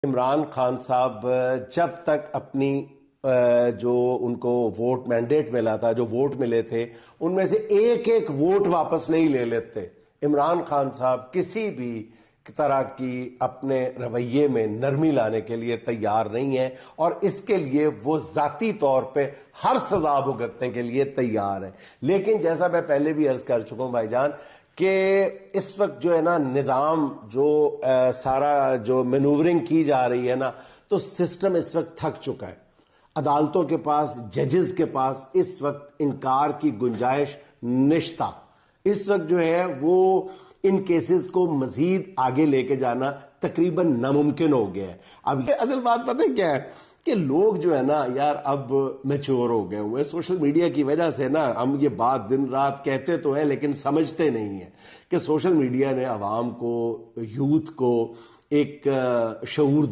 عمران خان صاحب جب تک اپنی جو ان کو ووٹ مینڈیٹ ملا تھا، جو ووٹ ملے تھے، ان میں سے ایک ایک ووٹ واپس نہیں لے لیتے۔ عمران خان صاحب کسی بھی طرح کی اپنے رویے میں نرمی لانے کے لیے تیار نہیں ہیں، اور اس کے لیے وہ ذاتی طور پہ ہر سزا بھگتنے کے لیے تیار ہیں۔ لیکن جیسا میں پہلے بھی عرض کر چکا ہوں بھائی جان کہ اس وقت جو ہے نا نظام جو سارا جو مینوورنگ کی جا رہی ہے نا، تو سسٹم اس وقت تھک چکا ہے۔ عدالتوں کے پاس، ججز کے پاس اس وقت انکار کی گنجائش نشتہ۔ اس وقت جو ہے وہ ان کیسز کو مزید آگے لے کے جانا تقریباً ناممکن ہو گیا ہے۔ اب یہ اصل بات پتہ ہے کیا ہے کہ لوگ جو ہے نا یار اب میچور ہو گئے ہوئے سوشل میڈیا کی وجہ سے نا۔ ہم یہ بات دن رات کہتے تو ہیں لیکن سمجھتے نہیں ہیں کہ سوشل میڈیا نے عوام کو، یوتھ کو ایک شعور